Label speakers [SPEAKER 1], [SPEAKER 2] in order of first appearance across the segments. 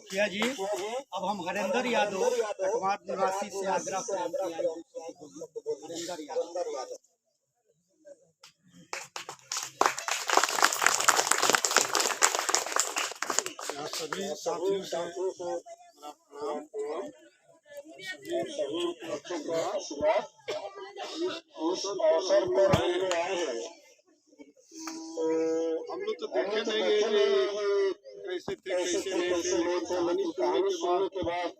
[SPEAKER 1] मुखिया जी, अब हम हरेंद्र यादव कटवाद निवासी से आगरा से हरेंद्र यादव। सभी साथियों से मेरा प्रणाम। सभी बच्चों का अवसर पर आए हैं। हम लोग तो देखे नहीं है कैसे थे कैसे नहीं थे, लेकिन कहानी सुनने के बाद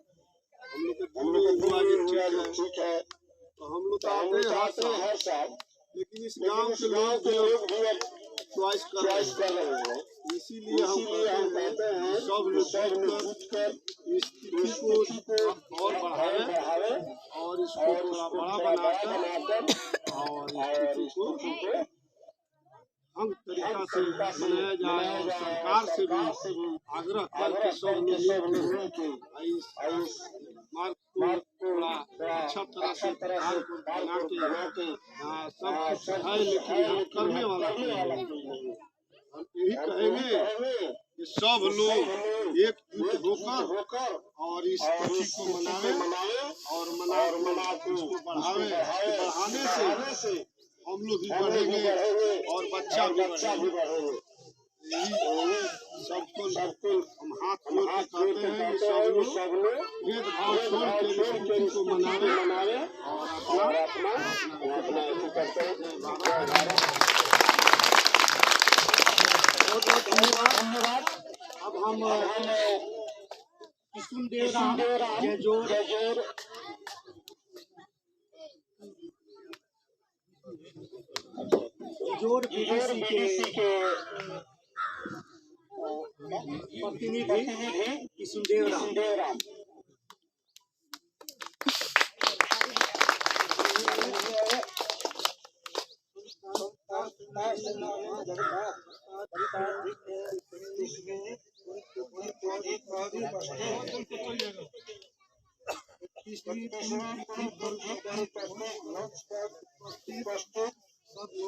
[SPEAKER 1] हम लोग के दिल में हुआ कि ठीक है। तो हम लोग तो आते हैं हर साल, लेकिन इस गांव के लोग भी चॉइस कर रहे हैं। इसीलिए हम कहते हैं सब लोग मिलकर इस तिथि को और बढ़ावे और इसको थोड़ा बड़ा बनाकर और इस तिथि को ढंग तरीका से मनाया जाए और सरकार से भी आग्रह करके सब लोग इस मार्ग को थोड़ा अच्छा तरह से बना के सब कुछ है, लेकिन हम करने वाला हम यही कहेंगे कि सब लोग एकजुट होकर और इस तिथि को मनावे और इसको बढ़ाने से हम लोग भी बढ़ेंगे और बच्चा भी बढ़ेंगे। यही सबको हम हाथ जोड़ के कहते हैं कि सब लोग भेदभाव छोड़ के इस तिथि को मनावे और अपना करते हैं। बहुत धन्यवाद। अब हम किशुनदेव जोर बीडीसी के प्रतिनिधि किशुनदेव राम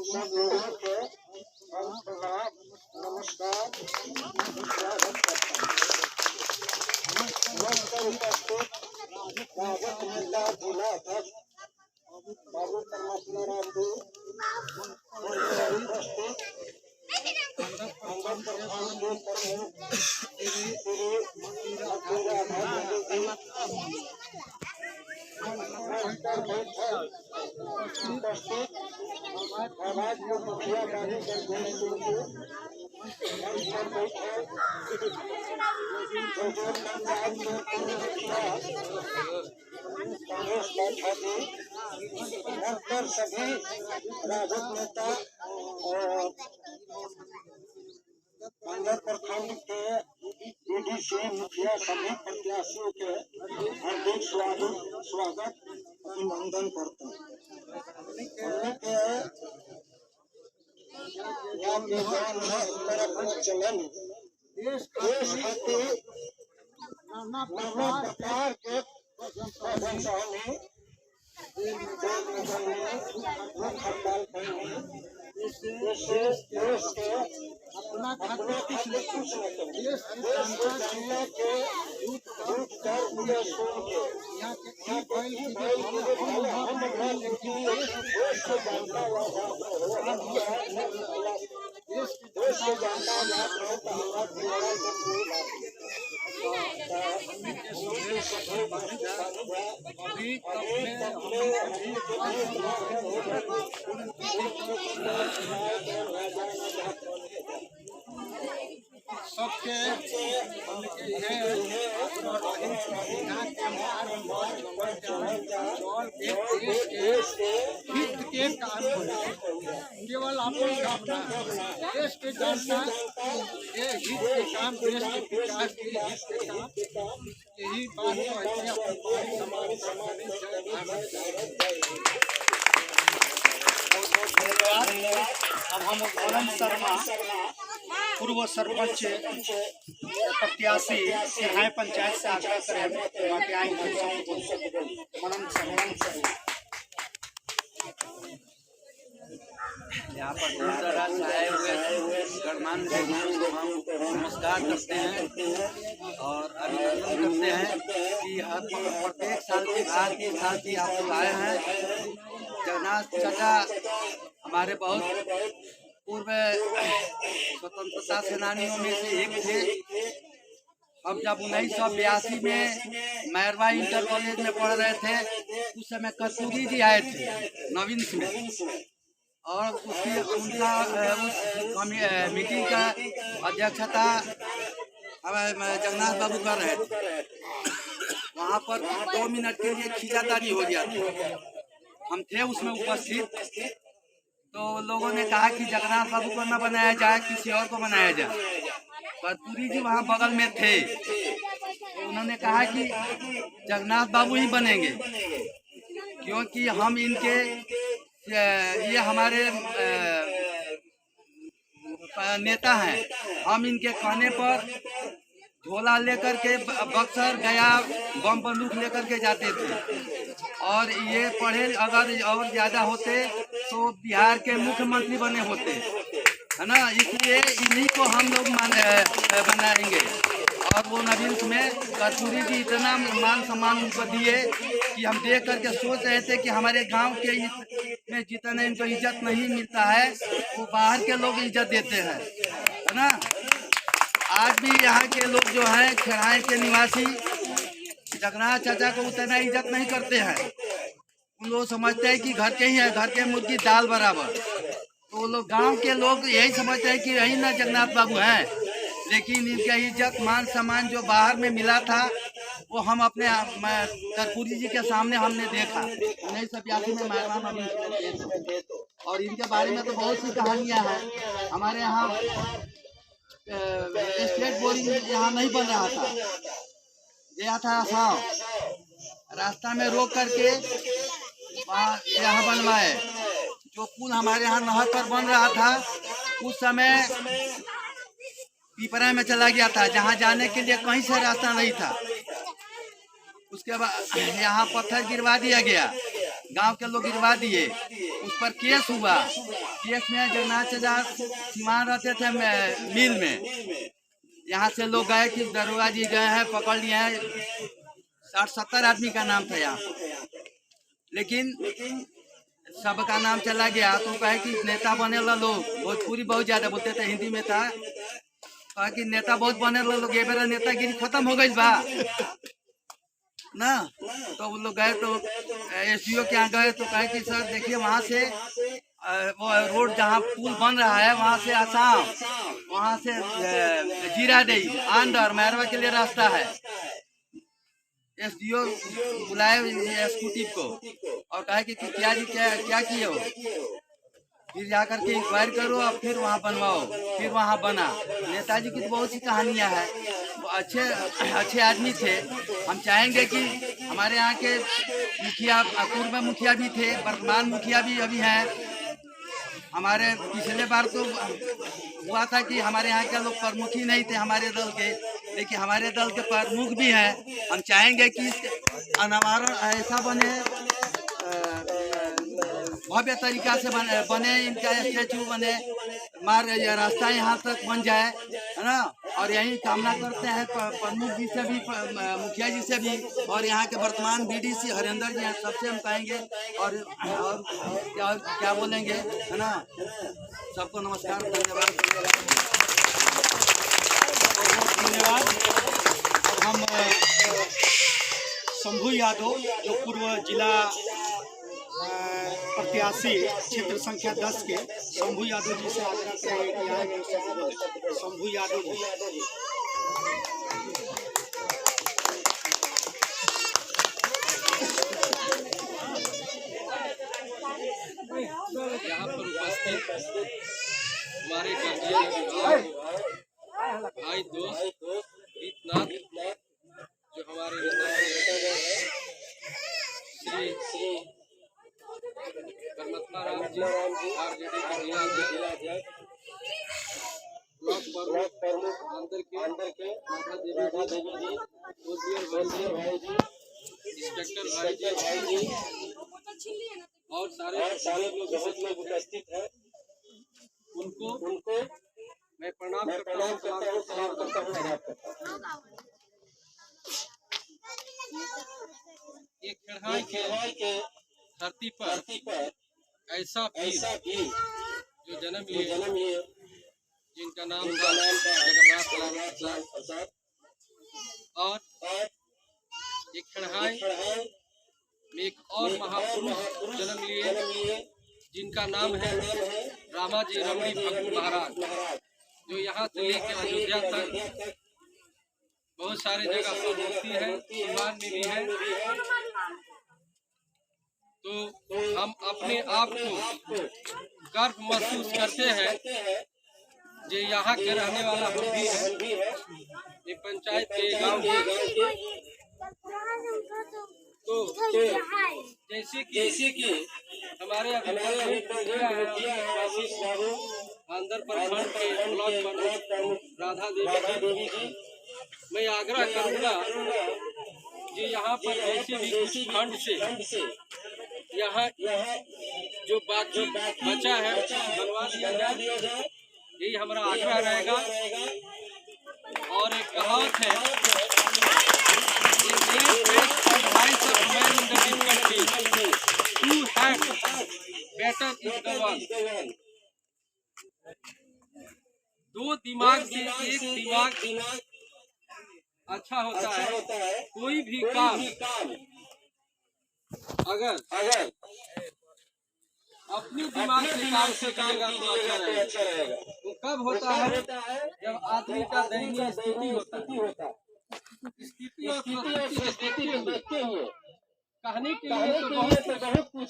[SPEAKER 1] सब लोगों को नमस्कार राजत महिला जिला अध्यक्ष बाबू परमात्मा राम जी मुखिया सभी राजद नेता और मंडल प्रखंड के बीडीसी मुखिया सभी प्रत्याशियों के हार्दिक स्वागत अभिनंदन करते हैं। चलन देश खातिर नाना प्रकार के हड़ताल अपना खातिर कुछ देश जनता के यहाँ सबके हित के काम केवल अपन अपना देश के जनता के हित के काम, देश के विकास के हित के काम, यही बात अब हम वरुण शर्मा पूर्व सरपंच प्रत्याशी सिरहाय पंचायत से आग्रह करें मनन
[SPEAKER 2] यहाँ पर दूर दराज से आए हुए गणमान्य मेहमानों को हम नमस्कार करते हैं और अभिनंदन करते हैं कि हर प्रत्येक साल के बाद के साथ ही आप लोग आए हैं। जगन्नाथ चाचा हमारे बहुत पूर्व स्वतंत्रता सेनानियों में से एक थे। हम जब 1982 में मैरवा इंटर कॉलेज में पढ़ रहे थे, उस समय कस्तूरी जी आए थे नवीन्स में, और उनका उस मीटिंग का अध्यक्षता जगन्नाथ बाबू कर रहे थे। वहाँ पर 2 मिनट के लिए खींचातानी हो गया था, हम थे उसमें उपस्थित। तो लोगों ने कहा कि जगन्नाथ बाबू को न बनाया जाए, किसी और को बनाया जाए। कर्पूरी जी वहाँ बगल में थे, तो उन्होंने कहा कि जगन्नाथ बाबू ही बनेंगे, क्योंकि हम इनके ये हमारे नेता हैं। हम इनके कहने पर झोला लेकर के बक्सर गया बम बंदूक लेकर के जाते थे, और ये पढ़े अगर और ज़्यादा होते तो बिहार के मुख्यमंत्री बने होते, है ना। इसलिए इन्हीं को हम लोग बनाएंगे। और वो नवीन्स में कर्पूरी जी इतना मान सम्मान उनको दिए कि हम देख करके सोच रहे थे कि हमारे गांव के में जितने इनको इज्जत नहीं मिलता है, वो बाहर के लोग इज्जत देते हैं, है ना। आज भी यहाँ के लोग जो हैं खेराए के निवासी जगन्नाथ चाचा को उतना इज्जत नहीं करते हैं। उन लोग समझते हैं कि घर के ही है, घर के मुर्गी दाल बराबर। तो वो लोग गांव के लोग यही समझते हैं कि यही ना जगन्नाथ बाबू हैं, लेकिन इनका इज्जत मान सम्मान जो बाहर में मिला था वो हम अपने कर्पूरी जी के सामने हमने देखा 1982 में मैरवा में। और इनके बारे में तो बहुत सी कहानियां हैं। हमारे यहाँ स्टेट बोरिंग यहाँ नहीं बन रहा था, गया था आसाम, रास्ता में रोक करके यहाँ बनवाए। जो पुल हमारे यहाँ नहर पर बन रहा था, उस समय पिपरा में चला गया था, जहाँ जाने के लिए कहीं से रास्ता नहीं था। उसके बाद यहाँ पत्थर गिरवा दिया गया, गांव के लोग गिरवा दिए, उस पर केस हुआ। केस में जगन्नाथ चाचा सीमान रहते थे मिल में, यहाँ से लोग गए कि दरोगा जी गए हैं, पकड़ लिए हैं। 60-70 आदमी का नाम था यहाँ, लेकिन सबका नाम चला गया। तो कहे कि नेता बने ला लोग, भोजपुरी बहुत ज्यादा बोलते थे, हिंदी में था, कहा कि नेता बहुत बने ला लोग, ये मेरा नेतागिरी खत्म हो गई बा ना। तो वो लोग गए, तो एसडीओ के यहाँ गए, तो कहे कि सर देखिए वहाँ से वो रोड जहाँ पुल बन रहा है वहाँ से आसाम, वहाँ से जीरादेई अंदर मैरवा के लिए रास्ता है। एसडीओ बुलाए एसक्यूटिव को और कहा कि क्या जी क्या किए हो, फिर जाकर के इंक्वायरी करो और फिर वहाँ बनवाओ। फिर वहाँ बना। नेताजी की तो बहुत सी कहानियाँ हैं, वो अच्छे आदमी थे। हम चाहेंगे कि हमारे यहाँ के मुखिया, पूर्व मुखिया भी थे, वर्तमान मुखिया भी अभी हैं। हमारे पिछले बार तो हुआ था कि हमारे यहाँ के लोग प्रमुख ही नहीं थे हमारे दल के, लेकिन हमारे दल के प्रमुख भी हैं। हम चाहेंगे कि अनावरण ऐसा बने, भव्य तरीका से बने, इनका स्टैचू बने, रास्ता यहाँ तक बन जाए, है ना। और यही कामना करते हैं प्रमुख जी से भी, मुखिया जी से भी, और यहाँ के वर्तमान बीडीसी हरेंद्र जी हैं, सबसे हम कहेंगे और क्या बोलेंगे, है ना। सबको नमस्कार, धन्यवाद।
[SPEAKER 3] और हम शंभू यादव जो पूर्व जिला प्रत्याशी क्षेत्र संख्या 10 के शंभू यादव जी से आग्रह करेंगे कि आए शंभू यादव जी।
[SPEAKER 2] यहाँ पर उपस्थित हमारे गार्जियन, भाई दोस्त गीतनाथ, जो हमारे नेता श्री परमात्मा राम जी आरजेडी के जिला अध्यक्ष, ब्लॉक प्रमुख अंदर के माता देवी जी, ओसीआर भाई जी, इंस्पेक्टर भाई जी और सारे लोग उपस्थित हैं।
[SPEAKER 1] उनको मैं प्रणाम करता हूँ, सलाम करता हूँ। ये खेड़हाई के धरती पर ऐसा भी जो जन्म लिए, जिनका नाम था जगन्नाथ लाल प्रसाद, और ये खेड़हाई में एक और महापुरुष जन्म लिए, जिनका नाम है रामाजी रमणी भक्त महाराज, जो यहाँ से लेकर अयोध्या तक बहुत सारे जगह पर मूर्ति है, सीमान में भी है। तो हम अपने आप को गर्व महसूस करते हैं जो यहाँ के रहने वाला हम भी है, ये पंचायत के गांव के। तो जैसे कि हमारे अंदर प्रखंड के ब्लॉक प्रमुख राधा देवी जी, मैं आग्रह करूंगा कि यहाँ पर ऐसे भी कुछ खंड से यहाँ जो बाकी बचा है बनवा दिया जाए, यही हमारा आग्रह रहेगा। और एक कहावत है, दो दिमाग से एक दिमाग अच्छा होता है। कोई भी काम अगर अपनी दिमाग से काम से करेगा तो अच्छा रहेगा। वो कब होता है? जब आदमी का दयनीय स्थिति होता है। स्थिति और स्थिति को देखते हुए कहने के लिए तो बहुत कुछ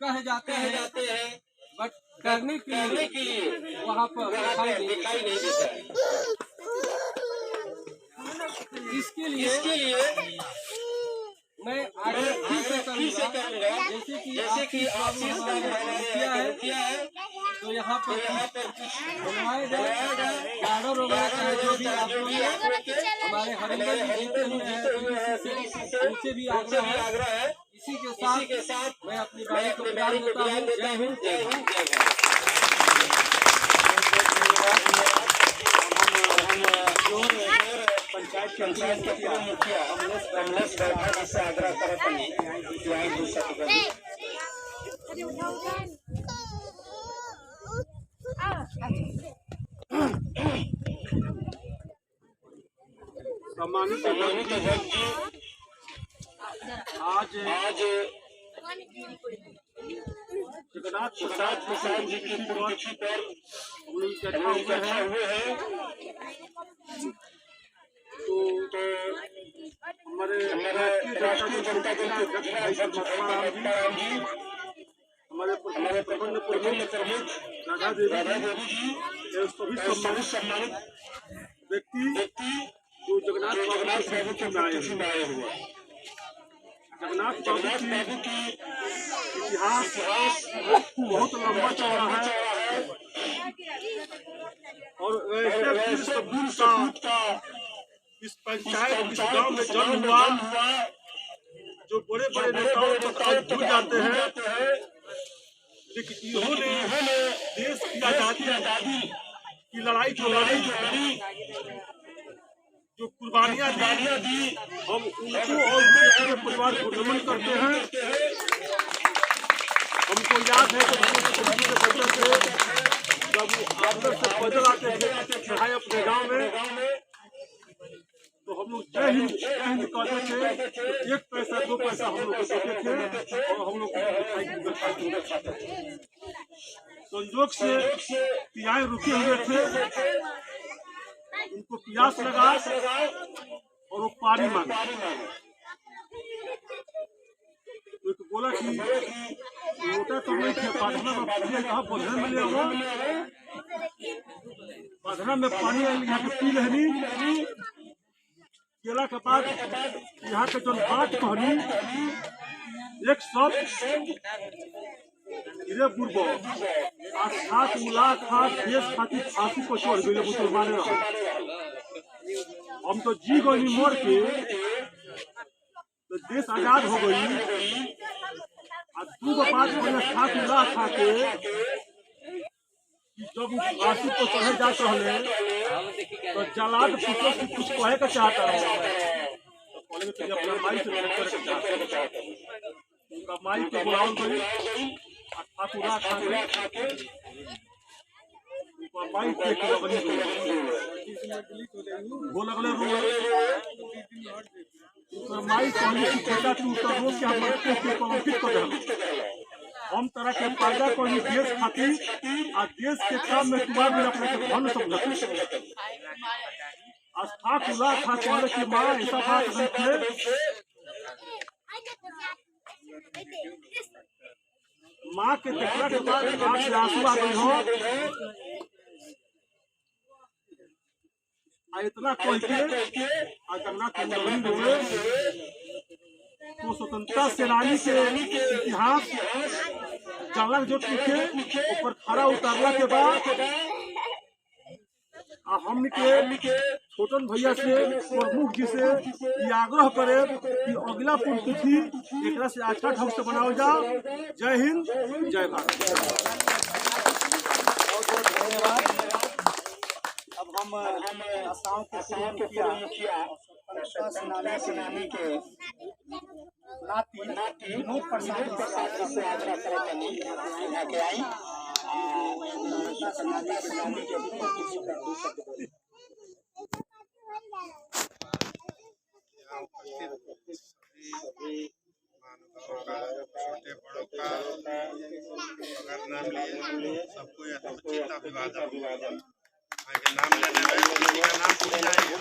[SPEAKER 1] कह जाते हैं, बट करने के लिए वहाँ पर दिखाई नहीं देता है। इसके लिए मैं आगे फिर से करूँगा, जैसे कि आशीष किया है, तो यहाँ पर बनवाए जाए गार्डन वगैरह जो भी आप हमारे हरिंदर जी जीते हुए हैं, उनसे भी आग्रह है। इसी के साथ मैं अपनी बात को विराम देता हूँ। जय हिंद, जय भारत। पंचायत के मुखिया कमलेश बैठा से आग्रह करते हैं।
[SPEAKER 3] सम्मानित आज जगन्नाथ प्रसाद जी की बरसी पर उनके हुए हैं। तो हमारे राष्ट्रीय जनता दल के हमारे प्रबंध प्रमुख राधा देवी जी, सभी सम्मानित व्यक्ति जो जगन्नाथ बाबू के आए हुए। जगन्नाथ बाबू की इतिहास बहुत लंबा चौड़ा है और ऐसे का इस पंचायत इस गांव में जन्म हुआ जो बड़े बड़े नेताओं को आज भूल जाते हैं, लेकिन इन्होंने देश की आजादी की लड़ाई जो लड़ी, जो कुर्बानियां दी, हम उनको और उनके परिवार को नमन करते हैं। हमको याद है जब आंध्र से पैदल आते थे चढ़ाए अपने गांव में, तो हम लोग जय हिंद कहते थे। 1 पैसा 2 पैसा हम लोग देते थे और हम लोग खाते थे। संजोग से पियाएं रुके हुए थे, उनको प्यास लगा और वो पानी मांगा। तो बोला कि लोटा तो नहीं थे, पाधना में पानी कहा बंधन में ले आओ, पाधना में पानी यहाँ के पी लेनी। केला के बाद यहाँ के जो बात कहनी, एक शब्द रे बुरबो आज खास मुलाकात देश खातिर फांसी को छोड़ गए मुसलमाने रहो। हम तो जी गई मर के, तो देश आजाद हो गई। आज 2 बात पहले खा के जब फांसी को चढ़े जात रहे तो जलाद पुत्र से कुछ कहे का चाहता रहे तो पहले तो अपना माई से भेंट करे के चाहता उनका माई के बुलावन गई ठाकुरा खा गई उनका माई देख के लगनी वो लगले रो माई कहली कि बेटा तू तो रो के हमर के कलंकित कर दे हम तरह के पैदा कोई देश खातिर आ देश के काम में तुम्हार भी अपने के धन समझते आस्था खुला था कहले कि मां ऐसा बात नहीं थे मां के देखला के बाद आंख से आंसू आ गए हो आ इतना कोई के आ करना कंदवनी रोए तो स्वतंत्रता सेनानी के इतिहास जानलक जो लिखे ऊपर खड़ा उतारला के बाद हमने के छोटन भैया से प्रमुख जी से ये आग्रह करे कि अगला पुण्यतिथि एक से अच्छा ढंग से बनाओ जाओ। जय हिंद जय भारत।
[SPEAKER 4] बहुत बहुत धन्यवाद। अब हम आसाम के मुखिया स्वतंत्रता सेनानी के नाती विनोद प्रसाद से आग्रह करे के आई सेनानी के
[SPEAKER 1] छोटे बड़ों का अगर नाम लिए सबको यथोचित अभिवादन। नाम लेने में किसी का नाम भूल जाएगा,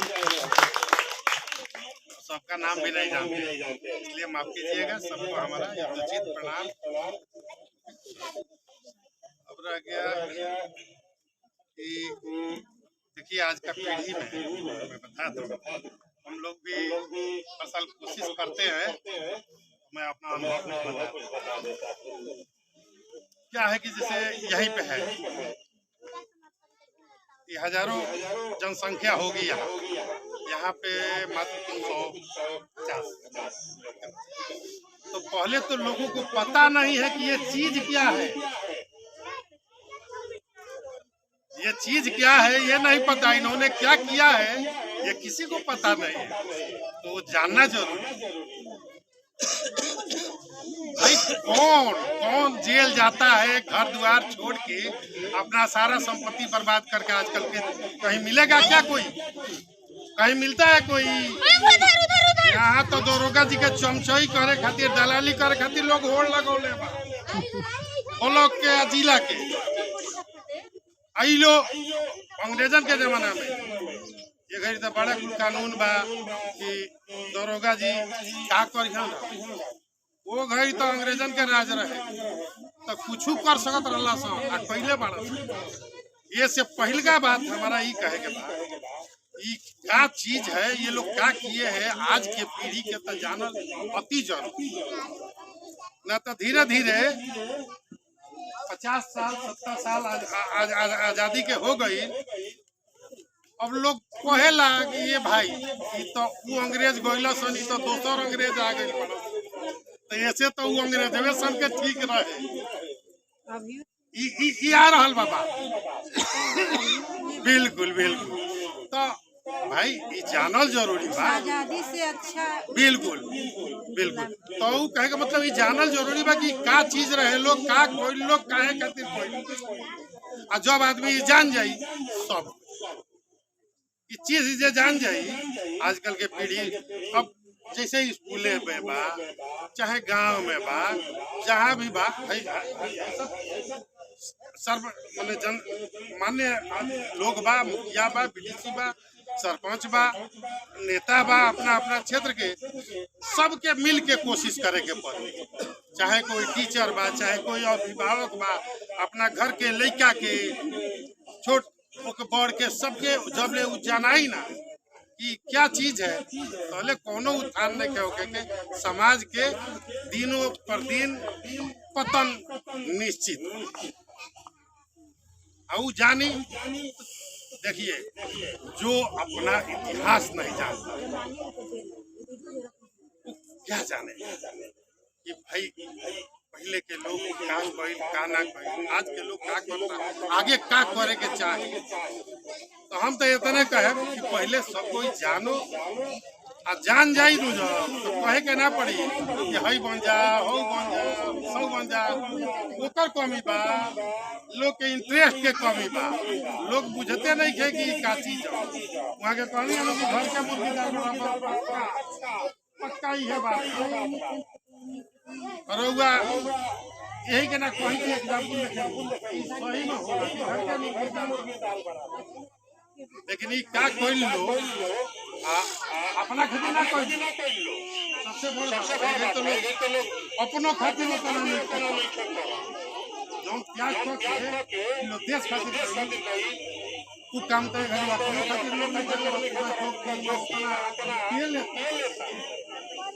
[SPEAKER 1] सबका नाम भी नहीं जानते, इसलिए माफ कीजिएगा। सबको हमारा यथोचित प्रणाम। अब रह गया कि देखिए आज का पीढ़ी में मैं बता दूं, हम लोग भी हर साल कोशिश करते हैं। मैं अपना अनुभव बता देता हूं। क्या है कि जैसे यहीं पे है, ये हजारों जनसंख्या होगी यहाँ पे मात्र 350। तो पहले तो लोगों को पता नहीं है कि ये चीज क्या है, ये चीज क्या है ये नहीं पता। इन्होंने क्या किया है ये किसी को पता नहीं है, तो जानना जरूरी। भाई कौन जेल जाता है घर द्वार छोड़ के, अपना सारा संपत्ति बर्बाद करके? आजकल के कहीं मिलेगा क्या? कोई कहीं मिलता है कोई? यहाँ तो दरोगा जी के चमचई करे खातिर, दलाली करे खातिर लोग होड़ लगौले बा। वो लोग के जिला के आई लोग अंग्रेजन के जमाना में ये घड़ी तो बड़ा कुल कानून बा कि दरोगा जी क्या करिए। वो घड़ी तो अंग्रेजन के राज रहे, तो कुछ कर सकत रहला सा पहले बड़ा। ये से पहल का बात हमारा ये कहे के बाद ये क्या चीज है, ये लोग क्या किए हैं आज के पीढ़ी के तो जानल अति जरूरी। न तो धीरे धीरे 50 साल 70 साल आजादी के हो गई, अब लोग कहेला कि ये भाई ये तो वो अंग्रेज गोइला सन, ये तो दोसर अंग्रेज आ गए, तो ऐसे तो वो अंग्रेजवे सन के ठीक रहे। ये आ रहल बाबा। बिल्कुल बिल्कुल, तो भाई ये जानल जरूरी बा।
[SPEAKER 5] आजादी से अच्छा
[SPEAKER 1] बिल्कुल बिल्कुल, तो वो कहे का मतलब ये जानल जरूरी बा कि का चीज रहे लोग, का कोई लोग काहे खातिर कोई। और जब आदमी ये जान जाई सब ये चीज ये जान जाई, आजकल के पीढ़ी अब जैसे स्कूले में बा चाहे गांव में बा जहाँ भी बा, सर्व माने जन मान्य लोग बा, मुखिया बा, बीडीसी बा, सरपंच बा, नेता बा, अपना अपना क्षेत्र के सबके मिल के कोशिश करे के पड़ी। चाहे कोई टीचर बा, चाहे कोई अभिभावक बा, अपना घर के लड़का के छोट बड़ के सबके जब ले जानाई ना कि क्या चीज है, पहले कोनो उत्थान नहीं के के समाज के दिनों पर दिन पतन निश्चित। और जानी देखिए जो अपना इतिहास नहीं जानता क्या जाने कि भाई
[SPEAKER 5] पहले के लोग का कइल का ना कइल, आज के लोग का करता, आगे का करे के चाहे। तो हम तो इतने कहे कि पहले सब कोई जानो आ जान जाई दू तो कहे के ना पड़ी कि हई बन जा, हो बन जा, सब बन जा। ओकर कमी बा, लोग के इंटरेस्ट के कमी बा, लोग बुझते नहीं थे कि का चीज है। वहाँ के कहनी है कि घर के मुर्गी दाल पक्का ही है बात। और यही के ना कहीं के एग्जाम्पल सही में होला कि घर के मुर्गी दाल, लेकिन ये का कोई लोग अपना खातिर ना कोई सबसे बड़ा तो लोग अपनों खातिर उतना नहीं करता। जो त्याग करके लोग देश खातिर तू काम करे घर अपने खातिर लोग नहीं करता, ये लेता।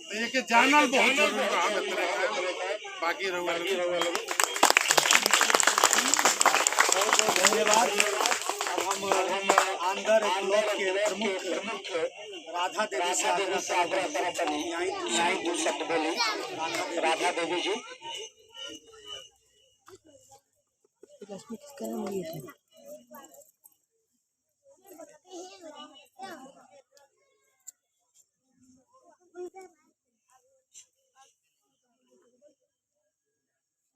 [SPEAKER 5] तो ये के जानल बहुत जरूरी है। हम इतना बाकी रहुआ
[SPEAKER 6] धन्यवाद। अब हम अंदर ब्लॉक के प्रमुख राधा देवी से आग्रह करते हैं, यहाँ दो शब्द बोली राधा देवी जी।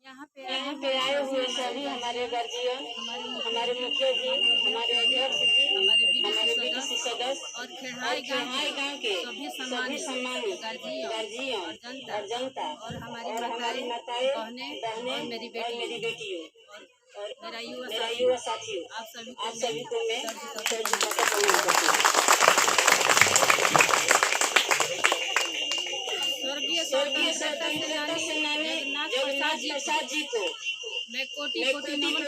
[SPEAKER 7] यहाँ पे आए हुए सभी हमारे गार्जियन, हमारे मुखिया जी, हमारे अध्यक्ष जी, हमारे बीडीसी सदस्य और खेड़ाई गांव के सभी सम्मानित गार्जियन और जनता और हमारी माताएं, बहनें और मेरी बेटियों और मेरा युवा साथियों, आप सभी को मैं स्वर्गीय स्वतंत्रता सेनानी जगन्नाथ प्रसाद जी को मैं कोटि नमन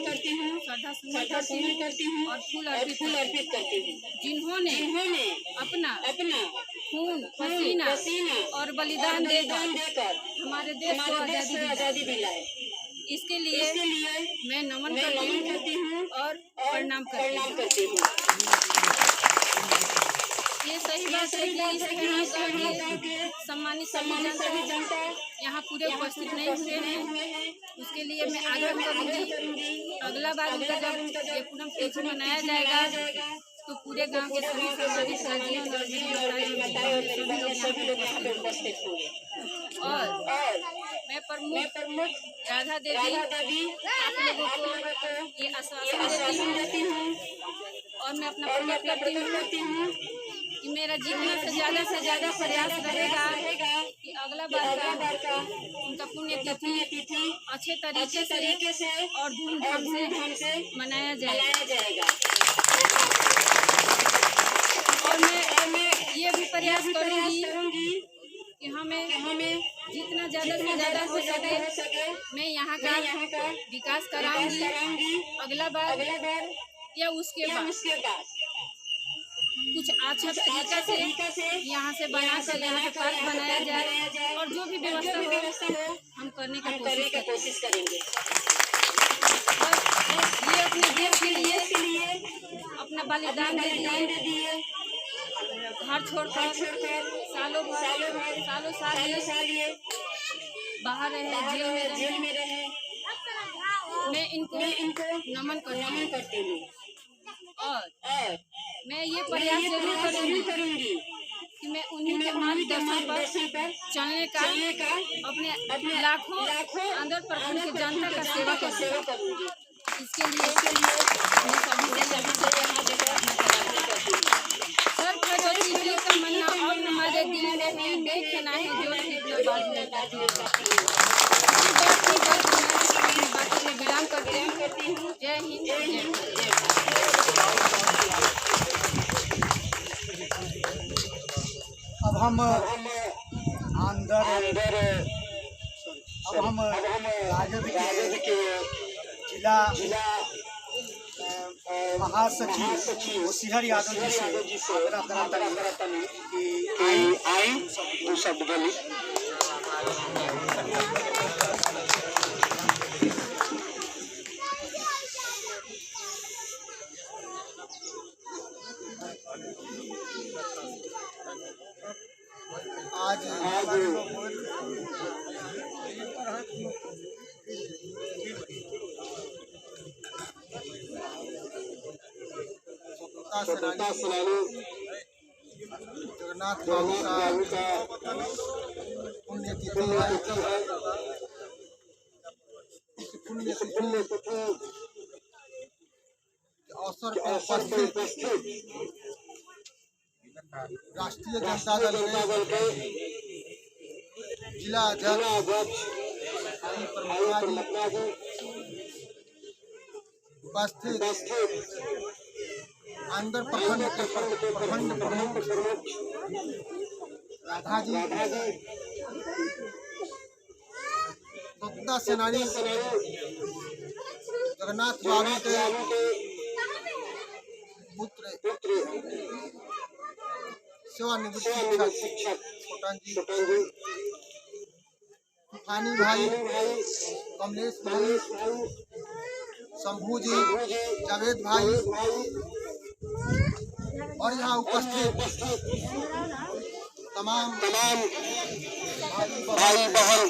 [SPEAKER 7] करती हूँ, श्रद्धा सुमन करती हूँ और फूल अर्पित करती हूँ, जिन्होंने अपना खून पसीना और बलिदान देकर हमारे देश को आजादी दिलाई। इसके लिए मैं नमन करती हूँ और प्रणाम करती हूँ। ये सही बात है कि इस गाँव के सम्मानित सभी जनता यहाँ पूरे उपस्थित नहीं हुए हैं। उसके लिए मैं आग्रह करूँगी अगला बार उनका जब ये पूनम तीज मनाया जाएगा तो पूरे गांव के सभी सम्मानित गार्जियन और सभी लोग यहाँ पे उपस्थित होंगे। और मैं प्रमुख राधा देवी आप लोगों को ये आश्वासन देती हूँ और मैं अपना प्रकट करती हूँ कि मेरा जीवन से ज्यादा प्रयास रहेगा कि अगला बार का उनका पुण्य तिथि अच्छे तरीके से और धूमधाम से मनाया जाएगा। और मैं ये भी प्रयास करूँगी कि हमें जितना ज्यादा से ज्यादा हो सके मैं यहाँ का विकास कराऊंगी। अगला बार या उसके बाद कुछ अच्छा तरीका से यहाँ से बनाकर यहाँ पे पार्क बनाया जाए और जो भी व्यवस्था हो हम करने का कोशिश करेंगे। और ये अपने देश के लिए अपना बलिदान दे दिए, घर छोड़कर सालों साल बाहर रहे, जेल में रहे। मैं इनको नमन करती हूँ और मैं ये प्रयास जरूर करूँगी कि मैं उन्हीं के मार्गदर्शन पर चलने का अपने लाखों अंदर प्रखंड के जनता का सेवा करूँगी। इसके लिए मैं सभी से यहाँ सर प्रगति जी का मन्ना और हमारे दिल में देखना है जो बात में विराम करती हूँ। जय हिंद, जय
[SPEAKER 6] अब हम राजद के जिला महासचिव होशियार यादव जी से आग्रह करता हूं कि आए दो शब्द बोली। आज
[SPEAKER 1] सेनानी
[SPEAKER 6] जगन्नाथ बाबू का पुण्यतिथि है। इस पुण्यतिथि के अवसर पर उपस्थित राष्ट्रीय जनता दल के जिला अध्यक्ष उपस्थित आंध्र प्रखंड के प्रखंड प्रमुख राधा जी, स्वतंत्रता सेनानी जगन्नाथ बाबू के पुत्र सेवानिवृत्त शिक्षक छोटन जी, तूफानी भाई, कमलेश भाई, शंभू जी, जावेद भाई और यहाँ उपस्थित तमाम भाई बहन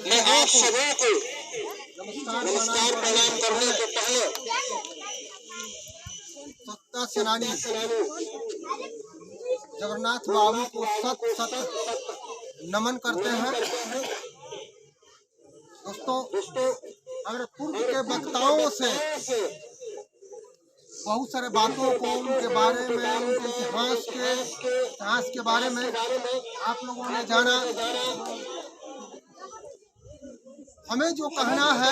[SPEAKER 6] मैं आप सभी को नमस्कार प्रणाम करने के पहले स्वतंत्रता सेनानी जगन्नाथ बाबू को सत नमन करते हैं। दोस्तों, अगर पूर्व के वक्ताओं से बहुत सारे बातों को उनके बारे में, उनके इतिहास के बारे में आप लोगों ने जाना, हमें जो कहना है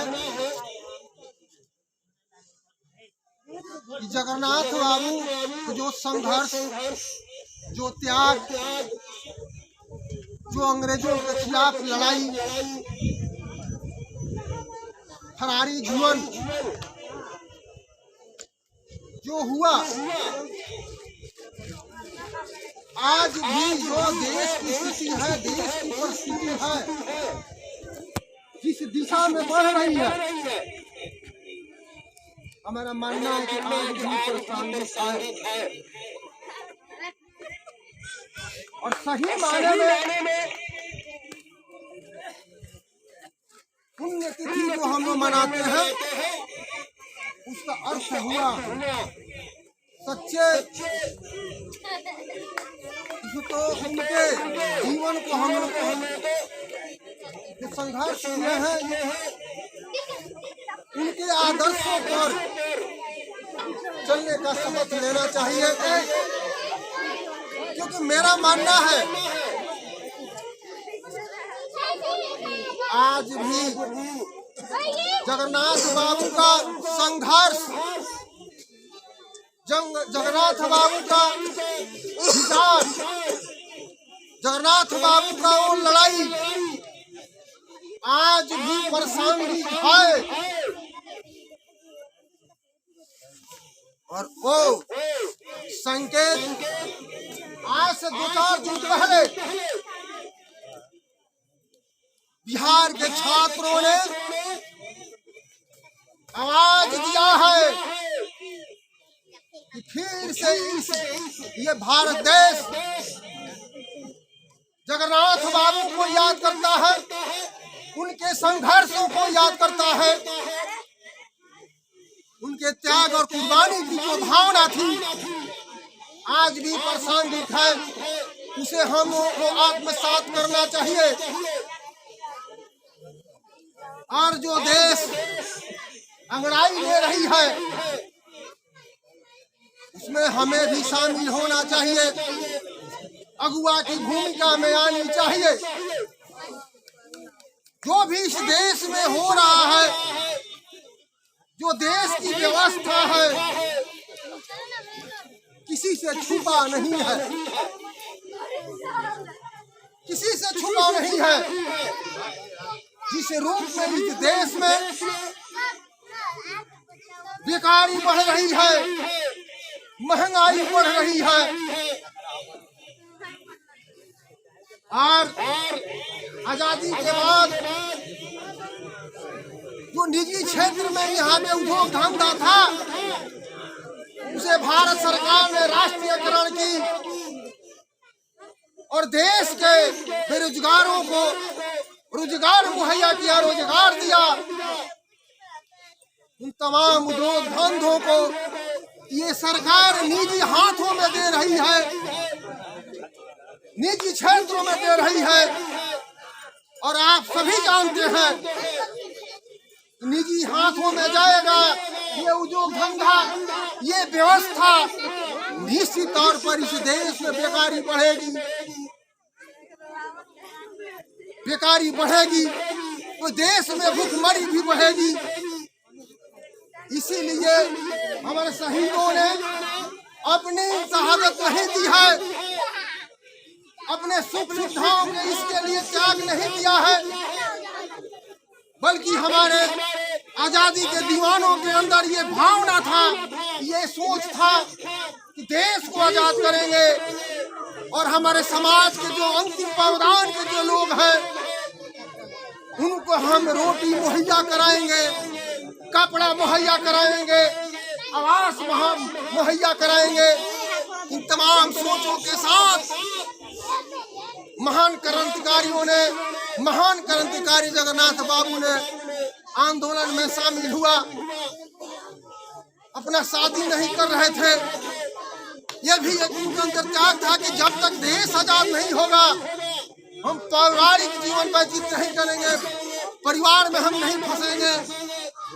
[SPEAKER 6] कि जगन्नाथ बाबू जो संघर्ष, जो त्याग, जो अंग्रेजों के खिलाफ लड़ाई, फरारी जीवन जो हुआ, आज भी जो देश की स्थिति है, देश की परिस्थिति है, जिस दिशा में बढ़ रही है, हमारा मानना है कि आज भी प्रासंगिक है और सही मायने में पुण्यतिथि जो हम लोग मनाते हैं उसका अर्थ हुआ सच्चे तो उनके जीवन को हम लोग जो संघर्ष किए हैं, उनके आदर्शों पर चलने का शपथ लेना चाहिए, क्योंकि मेरा मानना है आज भी जगन्नाथ बाबू का संघर्ष, जगन्नाथ बाबू का विचार, जगन्नाथ बाबू का वो लड़ाई आज भी प्रासंगिक है और वो संकेत आज से 2-4 दिन पहले बिहार के छात्रों ने आवाज दिया है कि फिर से ये भारत देश जगन्नाथ बाबू को याद करता है, उनके संघर्षों को याद करता है, उनके त्याग और कुर्बानी की जो भावना थी आज भी प्रासंगिक है, उसे हम को आत्मसात करना चाहिए और जो देश अंगड़ाई ले रही है उसमें हमें भी शामिल होना चाहिए, अगुवा की भूमिका में आनी चाहिए। जो भी इस देश में हो रहा है, जो देश की व्यवस्था है, किसी से छुपा नहीं है, किसी से छुपा नहीं है। जिस रूप में इस देश में बेकारी बढ़ रही है, महंगाई बढ़ रही है और आजादी के बाद जो निजी क्षेत्र में यहाँ पे उद्योग धंधा था उसे भारत सरकार ने राष्ट्रीयकरण की और देश के बेरोजगारों को रोजगार मुहैया किया, रोजगार दिया। उन तमाम उद्योग धंधों को
[SPEAKER 1] ये सरकार निजी हाथों में दे रही है, निजी क्षेत्रों में दे रही है। और आप सभी जानते हैं निजी हाथों में जाएगा ये उद्योग धंधा, ये व्यवस्था, निश्चित तौर पर इस देश में बेकारी बढ़ेगी, बेकारी बढ़ेगी तो देश में भूखमरी भी बढ़ेगी। इसीलिए हमारे शहीदों ने अपनी शहादत नहीं दी है, अपने सुख सुविधाओं के इसके लिए त्याग नहीं किया है, बल्कि हमारे आजादी के दीवानों के अंदर ये भावना था, ये सोच था कि देश को आजाद करेंगे और हमारे समाज के जो अंतिम पावदान के जो लोग हैं उनको हम रोटी मुहैया कराएंगे, कपड़ा मुहैया कराएंगे, आवास मुहैया कराएंगे। इन तमाम सोचों के साथ महान क्रांतिकारियों ने, महान क्रांतिकारी जगन्नाथ बाबू ने आंदोलन में शामिल हुआ। अपना शादी नहीं कर रहे थे, यह भी एक उनके अंदर त्याग था कि जब तक देश आजाद नहीं होगा हम पारिवारिक जीवन व्यतीत नहीं करेंगे, परिवार में हम नहीं फंसेंगे।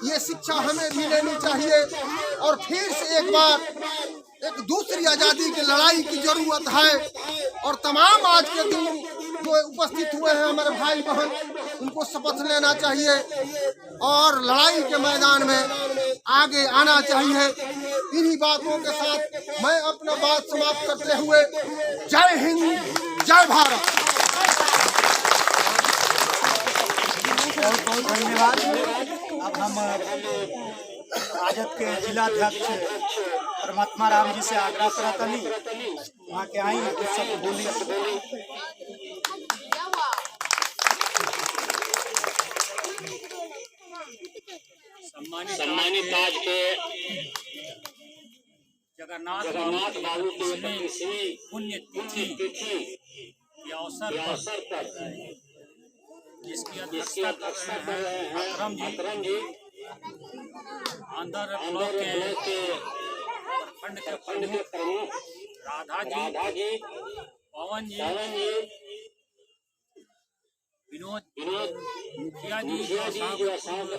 [SPEAKER 1] ये शिक्षा हमें भी लेनी चाहिए और फिर से एक बार एक दूसरी आजादी की लड़ाई की जरूरत है। और तमाम आज के दिन जो उपस्थित हुए हैं हमारे भाई बहन, उनको शपथ लेना चाहिए और लड़ाई के मैदान में आगे आना चाहिए। इन्हीं बातों के साथ मैं अपना बात समाप्त करते हुए जय हिंद, जय भारत।
[SPEAKER 6] बहुत बहुत धन्यवाद। अब हम राजद के जिलाध्यक्ष परमात्मा राम जी से आग्रह करता नहीं वहाँ के आई कुछ शब्द बोलिए।
[SPEAKER 4] सम्मानित आज के
[SPEAKER 6] जगन्नाथ
[SPEAKER 4] बाबू की
[SPEAKER 6] पुण्य तिथि के अवसर पर जिसकी अध्यक्षता कर रहे हैं अकरम जी, अंदर ब्लॉक के प्रखंड के प्रमुख राधा जी, पवन जी, विनोद मुखिया जी जो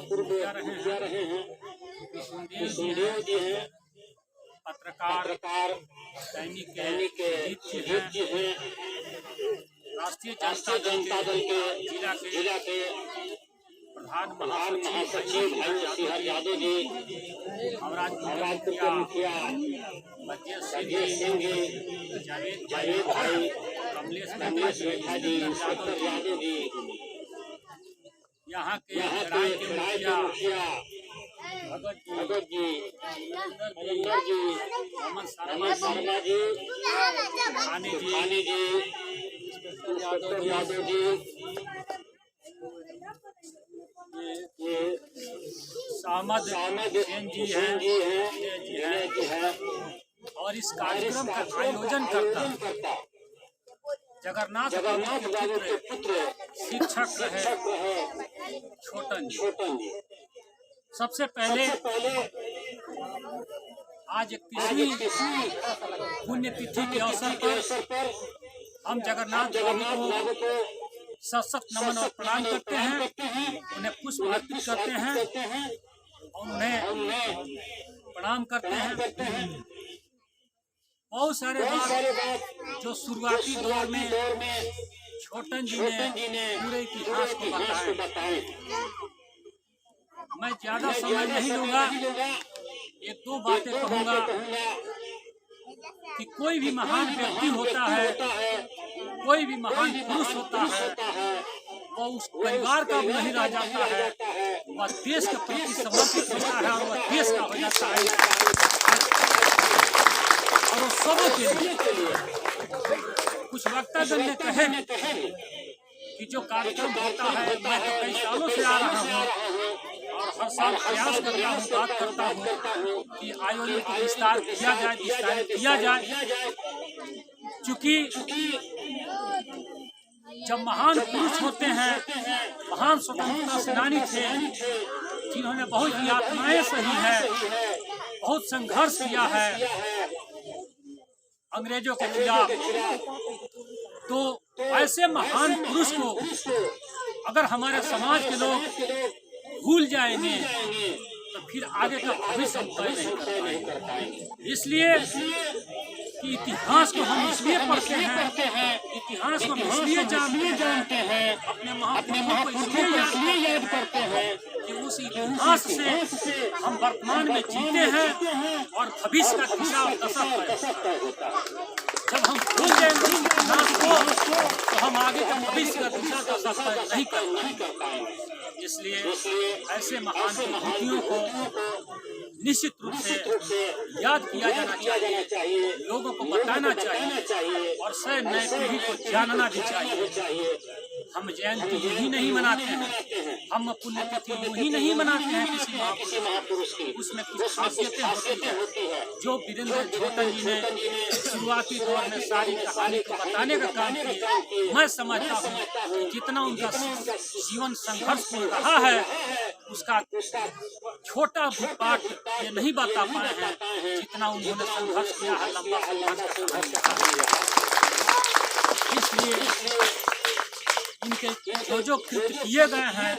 [SPEAKER 6] पूर्व रहे हैं, सुखदेव जी हैं, पत्रकार दैनिक जीत जी हैं, राष्ट्रीय जनता दल के जिला के प्रधान महासचिव भाई यादव जी, अमराजपुर मुखिया बलदेव सिंह जी, जावेद भाई, कमलेश रेखा जी, यादव जी, यहाँ के मुखिया भगत जी, नरेंद्र जी, मोहम्मद शर्मा जी, खानी जी, यादव जी, ये सामद सेन जी हैं और इस कार्यक्रम का आयोजन करता जगन्नाथ बाबू के पुत्र शिक्षक रहे छोटन जी। सबसे पहले आज 31वीं पुण्यतिथि के अवसर पर हम जगन्नाथ बाबू को सशक्त नमन और प्रणाम करते हैं, उन्हें पुष्प अर्पित करते हैं और उन्हें प्रणाम करते हैं। बहुत सारे बात जो शुरुआती दौर में छोटन जी ने पूरे इतिहास को बताया। मैं ज्यादा समय नहीं लूंगा, एक दो बातें कहूंगा कि कोई भी महान व्यक्ति होता है, कोई भी महान पुरुष होता है, वो उस परिवार का भी नहीं रह जाता है, वह देश के प्रति समर्पित होता है और वह देश का हो जाता है और वो सबों के लिए। कुछ वक्तागण ने कहे कि जो कार्यक्रम होता है, मैं तो कई सालों से आ रहा हूँ और हर साल प्रयास करता हूँ, बात करता हूँ कि आयोजन को विस्तार किया जाए। चूँकि जब महान पुरुष होते हैं, महान स्वतंत्रता सेनानी थे जिन्होंने बहुत ही आत्माएं सही है, बहुत संघर्ष किया है अंग्रेजों के खिलाफ, तो ऐसे महान पुरुष को अगर हमारे समाज के लोग भूल जाएंगे तो फिर आगे का भविष्य हम तय नहीं कर पाएंगे। इसलिए कि इतिहास को हम इसलिए पढ़ते हैं, इतिहास को हम इसलिए जानते हैं, अपने महापुरुषों को इसलिए याद करते हैं कि उस इतिहास से हम वर्तमान में जीते हैं और भविष्य का दिशा और दशा तय होता है। जब हम भूल जाएंगे इतिहास को तो हम आगे का भविष्य का दिशा दशा तय नहीं कर पाएंगे। इसलिए ऐसे महान विभूतियों को निश्चित रूप से याद किया जाना चाहिए, लोगों को बताना चाहिए और सह नए पीढ़ी को जानना भी चाहिए। हम जयंती यूं ही नहीं मनाते हैं, हम पुण्यतिथि यूं ही नहीं मनाते हैं किसी महापुरुष की, उसमें कुछ खासियतें होती है। जो वीरेंद्र झोटन जी ने शुरुआती दौर में सारी कहानी को बताने का काम किया, मैं समझता हूँ कि जितना उनका जीवन संघर्षपूर्ण रहा है उसका छोटा भी पाठ ये नहीं बता पाए हैं जितना उन्होंने संघर्ष किया है, लंबा संघर्ष किया। इसलिए इनके जो कृत्य किए गए हैं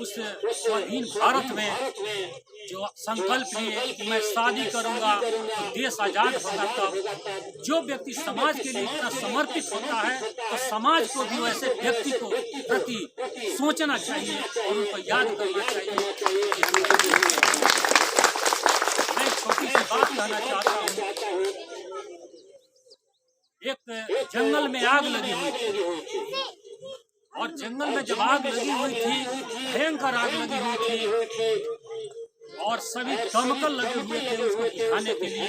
[SPEAKER 6] उस स्वाधीन भारत में जो संकल्प लिए कि मैं शादी करूंगा तो देश आजाद होगा, तब जो व्यक्ति समाज के लिए इतना समर्पित होता है तो समाज को भी वैसे व्यक्ति को प्रति सोचना चाहिए और उनको याद करना चाहिए। मैं छोटी सी बात कहना चाहता हूँ। एक जंगल में आग लगी हुई थी और जंगल में जब आग लगी हुई थी, भयंकर आग लगी हुई थी और सभी दमकल लगे हुए थे उसको बुझाने के लिए।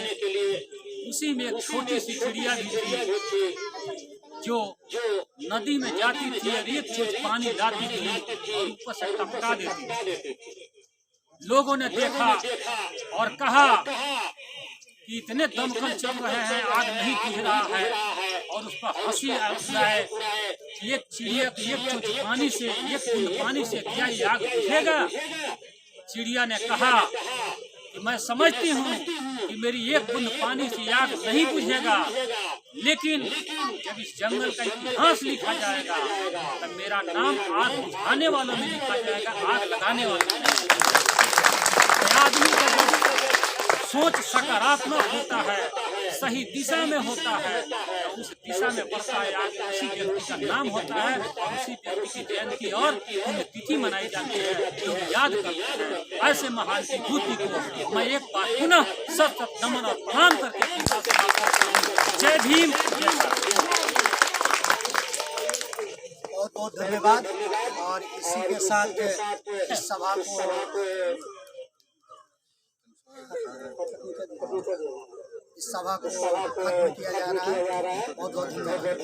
[SPEAKER 6] उसी में एक छोटी सी चिड़िया भी थी जो नदी में जाती थी और एक चोट पानी लाती थी और ऊपर से टपका देती थी। लोगों ने देखा और कहा कि इतने दमकल चल रहे हैं, आग नहीं बुझ रहा है, और उस पर हंसी आता है कि एक चिड़िया एक चोट पानी से, एक बूंद पानी से क्या ये आग बुझेगा? चिड़िया ने कहा कि मैं समझती हूँ कि मेरी एक बूंद पानी से आग नहीं बुझेगा, लेकिन जब इस जंगल का इतिहास लिखा जाएगा तब मेरा नाम आग बुझाने वालों में लिखा जाएगा, आग लगाने वालों में। आदमी का जब सोच सकारात्मक होता है, सही दिशा में होता है, तो उस दिशा में बढ़ता है, आगे उसी व्यक्ति का नाम होता है और उसी व्यक्ति की जयंती और पुण्यतिथि मनाई जाती है, लोग याद करते हैं। ऐसे महान विभूति को मैं एक बार पुनः सत सत नमन और प्रणाम करके जय भीम, जय
[SPEAKER 8] बहुत बहुत धन्यवाद। और इसी के साथ इस सभा को खत्म किया जा रहा है। बहुत बहुत धन्यवाद।